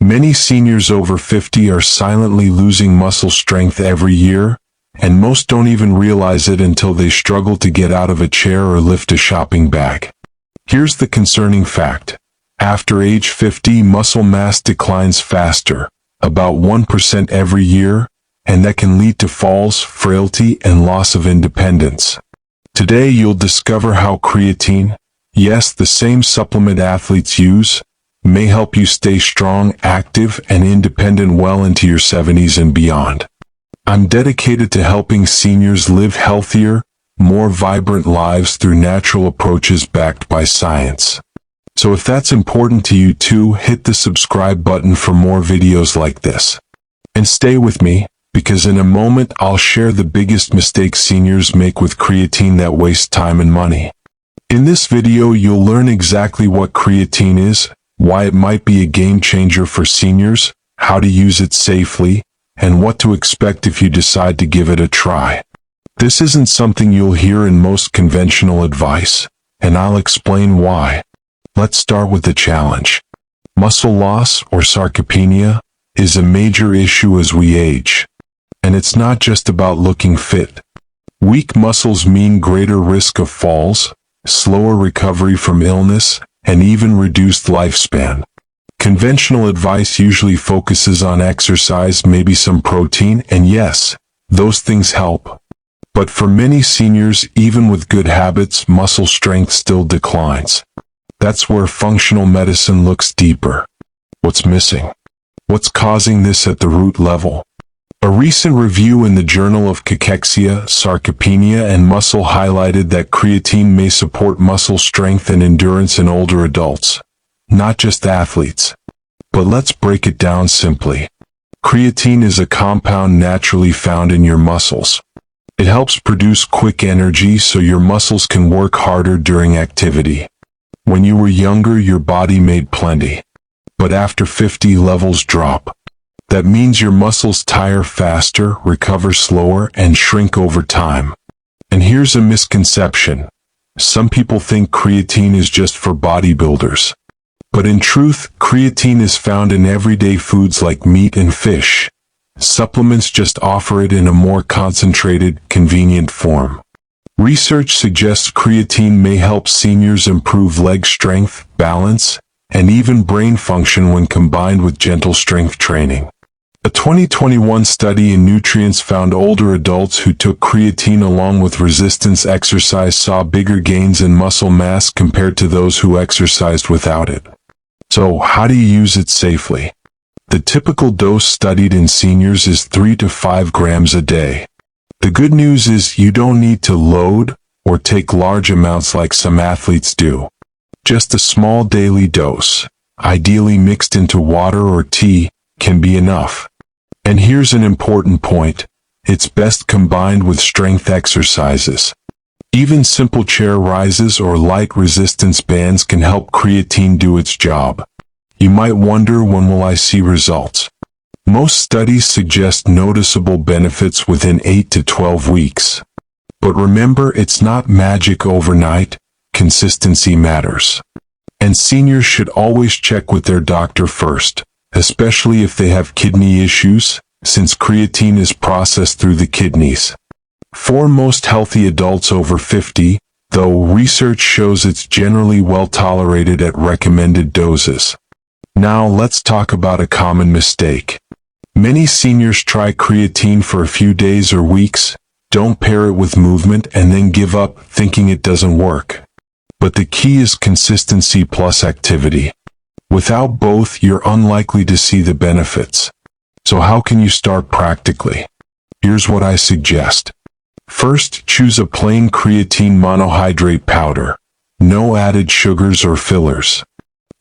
Many seniors over 50 are silently losing muscle strength every year, and most don't even realize it until they struggle to get out of a chair or lift a shopping bag. Here's the concerning fact. After age 50, muscle mass declines faster, about 1% every year, and that can lead to falls, frailty, and loss of independence. Today you'll discover how creatine, yes, the same supplement athletes use, may help you stay strong, active, and independent well into your 70s and beyond. I'm dedicated to helping seniors live healthier, more vibrant lives through natural approaches backed by science. So if that's important to you too, hit the subscribe button for more videos like this. And stay with me, because in a moment I'll share the biggest mistakes seniors make with creatine that waste time and money. In this video you'll learn exactly what creatine is, why it might be a game changer for seniors, how to use it safely, and what to expect if you decide to give it a try. This isn't something you'll hear in most conventional advice, and I'll explain why. Let's start with the challenge. Muscle loss, or sarcopenia, is a major issue as we age. And it's not just about looking fit. Weak muscles mean greater risk of falls, slower recovery from illness, and even reduced lifespan. Conventional advice usually focuses on exercise, maybe some protein, and yes, those things help. But for many seniors, even with good habits, muscle strength still declines. That's where functional medicine looks deeper. What's missing? What's causing this at the root level? A recent review in the Journal of Cachexia, Sarcopenia, and Muscle highlighted that creatine may support muscle strength and endurance in older adults, not just athletes. But let's break it down simply. Creatine is a compound naturally found in your muscles. It helps produce quick energy so your muscles can work harder during activity. When you were younger, your body made plenty. But after 50, levels drop. That means your muscles tire faster, recover slower, and shrink over time. And here's a misconception. Some people think creatine is just for bodybuilders. But in truth, creatine is found in everyday foods like meat and fish. Supplements just offer it in a more concentrated, convenient form. Research suggests creatine may help seniors improve leg strength, balance, and even brain function when combined with gentle strength training. A 2021 study in Nutrients found older adults who took creatine along with resistance exercise saw bigger gains in muscle mass compared to those who exercised without it. So, how do you use it safely? The typical dose studied in seniors is 3 to 5 grams a day. The good news is you don't need to load or take large amounts like some athletes do. Just a small daily dose, ideally mixed into water or tea, can be enough. And here's an important point. It's best combined with strength exercises. Even simple chair rises or light resistance bands can help creatine do its job. You might wonder, when will I see results? Most studies suggest noticeable benefits within 8 to 12 weeks. But remember, it's not magic overnight. Consistency matters. And seniors should always check with their doctor first, especially if they have kidney issues, since creatine is processed through the kidneys. For most healthy adults over 50, though, research shows it's generally well tolerated at recommended doses. Now let's talk about a common mistake. Many seniors try creatine for a few days or weeks, don't pair it with movement, and then give up, thinking it doesn't work. But the key is consistency plus activity. Without both, you're unlikely to see the benefits. So how can you start practically? Here's what I suggest. First, choose a plain creatine monohydrate powder. No added sugars or fillers.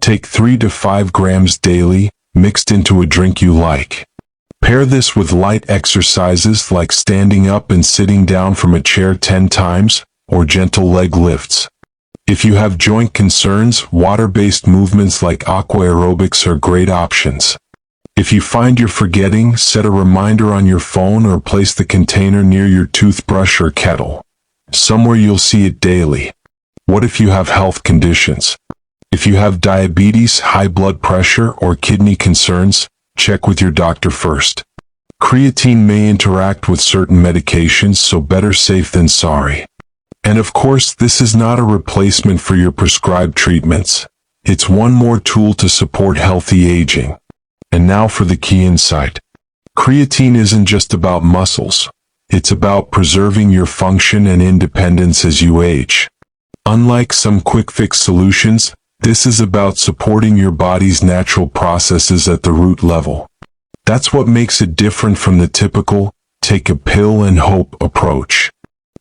Take 3 to 5 grams daily, mixed into a drink you like. Pair this with light exercises like standing up and sitting down from a chair 10 times, or gentle leg lifts. If you have joint concerns, water-based movements like aqua aerobics are great options. If you find you're forgetting, set a reminder on your phone or place the container near your toothbrush or kettle, somewhere you'll see it daily. What if you have health conditions? If you have diabetes, high blood pressure, or kidney concerns, check with your doctor first. Creatine may interact with certain medications, so better safe than sorry. And of course, this is not a replacement for your prescribed treatments. It's one more tool to support healthy aging. And now for the key insight. Creatine isn't just about muscles. It's about preserving your function and independence as you age. Unlike some quick-fix solutions, this is about supporting your body's natural processes at the root level. That's what makes it different from the typical, take a pill and hope approach.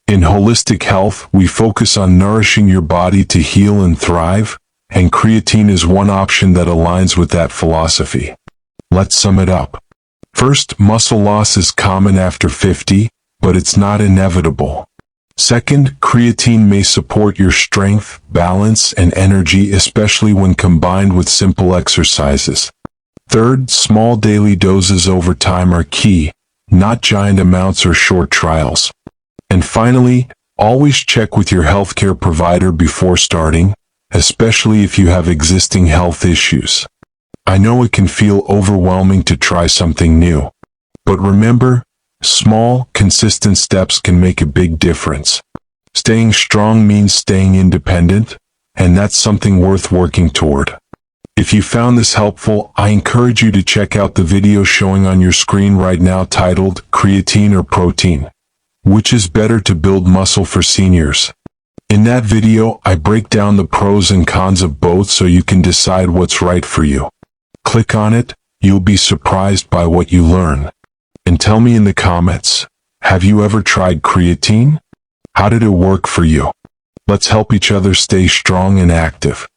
In holistic health, we focus on nourishing your body to heal and thrive, and creatine is one option that aligns with that philosophy. Let's sum it up. First, muscle loss is common after 50, but it's not inevitable. Second, creatine may support your strength, balance, and energy, especially when combined with simple exercises. Third, small daily doses over time are key, not giant amounts or short trials. And finally, always check with your healthcare provider before starting, especially if you have existing health issues. I know it can feel overwhelming to try something new. But remember, small, consistent steps can make a big difference. Staying strong means staying independent, and that's something worth working toward. If you found this helpful, I encourage you to check out the video showing on your screen right now titled Creatine or Protein, which is better to build muscle for seniors. In that video, I break down the pros and cons of both so you can decide what's right for you. Click on it, you'll be surprised by what you learn. And tell me in the comments, have you ever tried creatine? How did it work for you? Let's help each other stay strong and active.